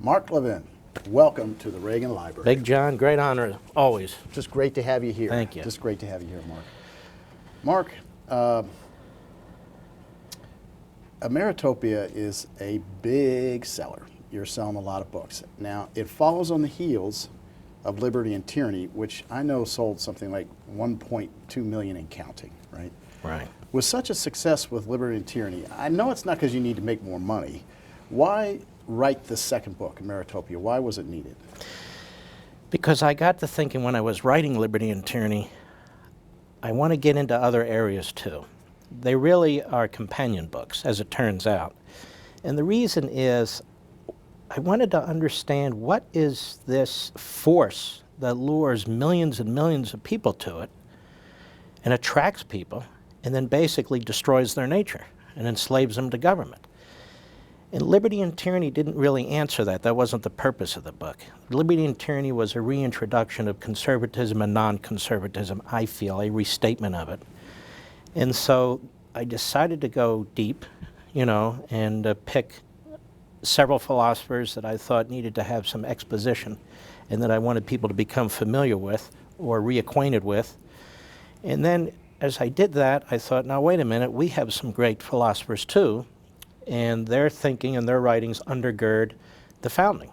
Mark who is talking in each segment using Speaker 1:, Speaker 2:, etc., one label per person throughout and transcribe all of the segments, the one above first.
Speaker 1: Mark Levin, welcome to the Reagan Library.
Speaker 2: Big John, great honor, always.
Speaker 1: Just great to have you here.
Speaker 2: Thank you.
Speaker 1: Just great to have you here, Mark. Mark, Ameritopia is a big seller. You're selling a lot of books. Now, it follows on the heels of Liberty and Tyranny, which I know sold something like 1.2 million and counting, right?
Speaker 2: Right.
Speaker 1: With such a success with Liberty and Tyranny, I know it's not because you need to make more money. Why write the second book, Ameritopia? Why was it needed?
Speaker 2: Because I got to thinking when I was writing Liberty and Tyranny, I want to get into other areas too. They really are companion books, as it turns out. And the reason is I wanted to understand what is this force that lures millions and millions of people to it and attracts people and then basically destroys their nature and enslaves them to government. And Liberty and Tyranny didn't really answer that. That wasn't the purpose of the book. Liberty and Tyranny was a reintroduction of conservatism and non-conservatism, I feel, a restatement of it. And so I decided to go deep, and pick several philosophers that I thought needed to have some exposition and that I wanted people to become familiar with or reacquainted with. And then as I did that, I thought, now wait a minute, we have some great philosophers too, and their thinking and their writings undergird the founding.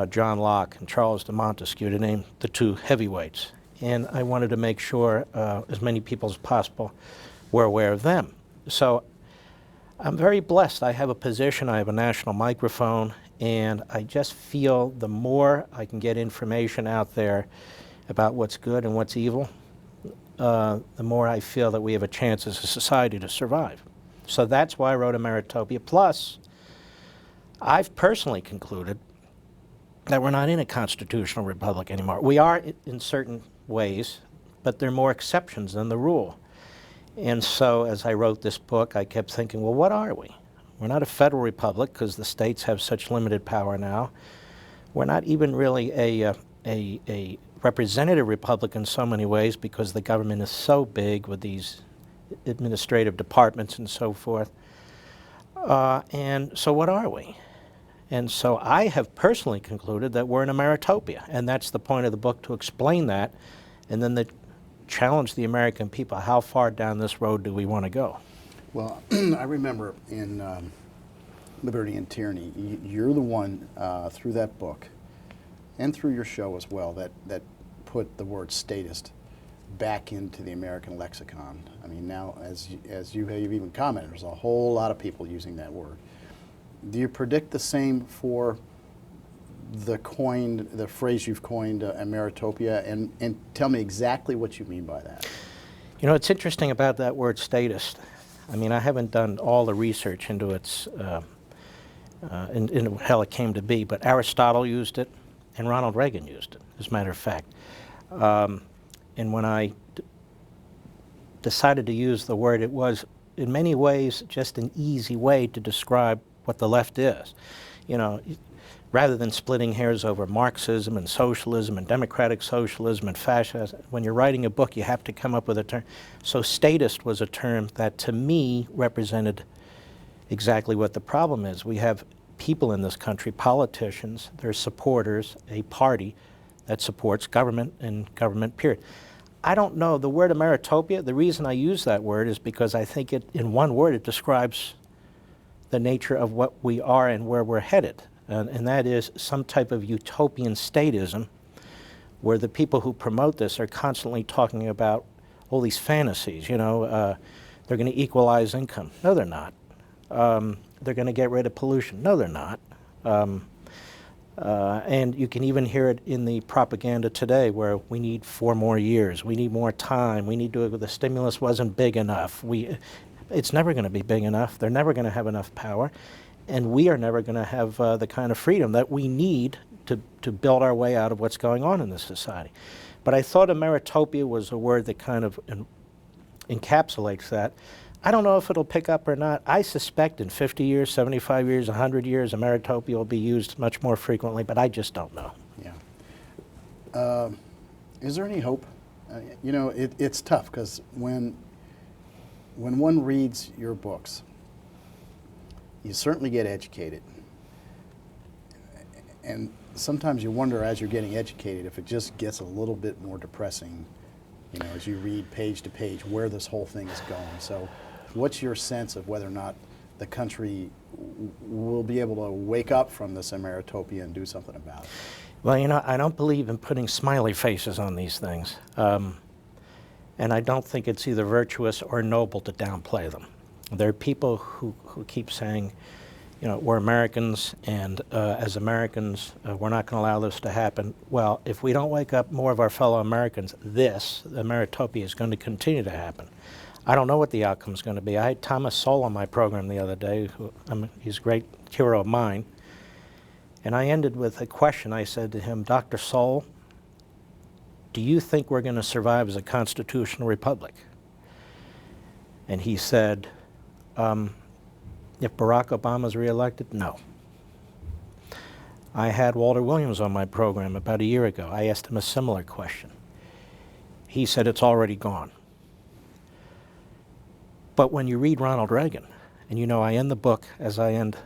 Speaker 2: John Locke and Charles de Montesquieu, to name the two heavyweights. And I wanted to make sure as many people as possible were aware of them. So I'm very blessed. I have a position, I have a national microphone, and I just feel the more I can get information out there about what's good and what's evil, the more I feel that we have a chance as a society to survive. So that's why I wrote Ameritopia. Plus, I've personally concluded that we're not in a constitutional republic anymore. We are in certain ways, but there are more exceptions than the rule. And so as I wrote this book, I kept thinking, well, what are we? We're not a federal republic because the states have such limited power now. We're not even really a representative republic in so many ways because the government is so big with these administrative departments and so forth. And so what are we? And so I have personally concluded that we're in Ameritopia, and that's the point of the book, to explain that, and then challenge the American people. How far down this road do we want to go?
Speaker 1: Well, I remember in Liberty and Tyranny, you're the one through that book and through your show as well that put the word statist back into the American lexicon. I mean, now, as you have even commented, there's a whole lot of people using that word. Do you predict the same for the phrase you've coined, Ameritopia, and tell me exactly what you mean by that?
Speaker 2: It's interesting about that word statist. I mean, I haven't done all the research into its, in how it came to be, but Aristotle used it, and Ronald Reagan used it, as a matter of fact. And when I decided to use the word, it was in many ways just an easy way to describe what the left is. Rather than splitting hairs over Marxism and socialism and democratic socialism and fascism, when you're writing a book, you have to come up with a term. So statist was a term that, to me, represented exactly what the problem is. We have people in this country, politicians, their supporters, a party that supports government and government, period. I don't know, the word Ameritopia, the reason I use that word is because I think in one word it describes the nature of what we are and where we're headed. And that is some type of utopian statism where the people who promote this are constantly talking about all these fantasies, they're going to equalize income. No, they're not. They're going to get rid of pollution. No, they're not. And you can even hear it in the propaganda today where we need 4 more years, we need more time, the stimulus wasn't big enough. It's never going to be big enough. They're never going to have enough power. And we are never going to have the kind of freedom that we need to build our way out of what's going on in this society. But I thought Ameritopia was a word that kind of encapsulates that. I don't know if it'll pick up or not. I suspect in 50 years, 75 years, 100 years, Ameritopia will be used much more frequently, but I just don't know.
Speaker 1: Yeah. Is there any hope? It's tough because when one reads your books, you certainly get educated. And sometimes you wonder, as you're getting educated, if it just gets a little bit more depressing, you know, as you read page to page, where this whole thing is going. So what's your sense of whether or not the country will be able to wake up from this Ameritopia and do something about it?
Speaker 2: Well, you know, I don't believe in putting smiley faces on these things. And I don't think it's either virtuous or noble to downplay them. There are people who keep saying, you know, we're Americans, and as Americans, we're not going to allow this to happen. Well, if we don't wake up more of our fellow Americans, the Ameritopia, is going to continue to happen. I don't know what the outcome is going to be. I had Thomas Sowell on my program the other day. He's a great hero of mine. And I ended with a question. I said to him, Dr. Sowell, do you think we're going to survive as a constitutional republic? And he said, if Barack Obama's reelected, no. I had Walter Williams on my program about a year ago. I asked him a similar question. He said it's already gone. But when you read Ronald Reagan, and you know I end the book as I end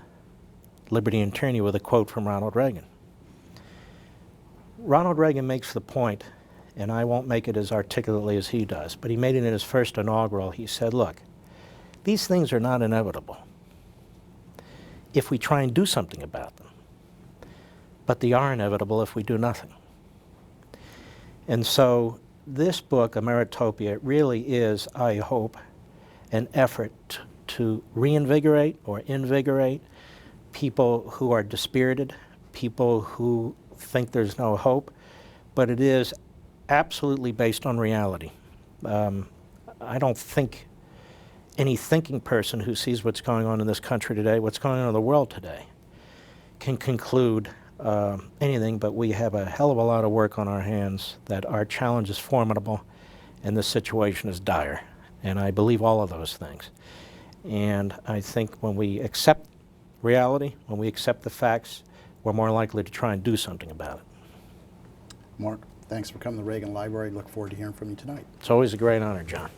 Speaker 2: Liberty and Tyranny with a quote from Ronald Reagan. Ronald Reagan makes the point, and I won't make it as articulately as he does, but he made it in his first inaugural. He said, look, these things are not inevitable if we try and do something about them, but they are inevitable if we do nothing. And so this book, Ameritopia, really is, I hope, an effort to reinvigorate or invigorate people who are dispirited, people who think there's no hope, but it is absolutely based on reality. I don't think any thinking person who sees what's going on in this country today, what's going on in the world today, can conclude anything, but we have a hell of a lot of work on our hands, that our challenge is formidable and the situation is dire. And I believe all of those things. And I think when we accept reality, when we accept the facts, we're more likely to try and do something about it.
Speaker 1: Mark, thanks for coming to the Reagan Library. Look forward to hearing from you tonight.
Speaker 2: It's always a great honor, John.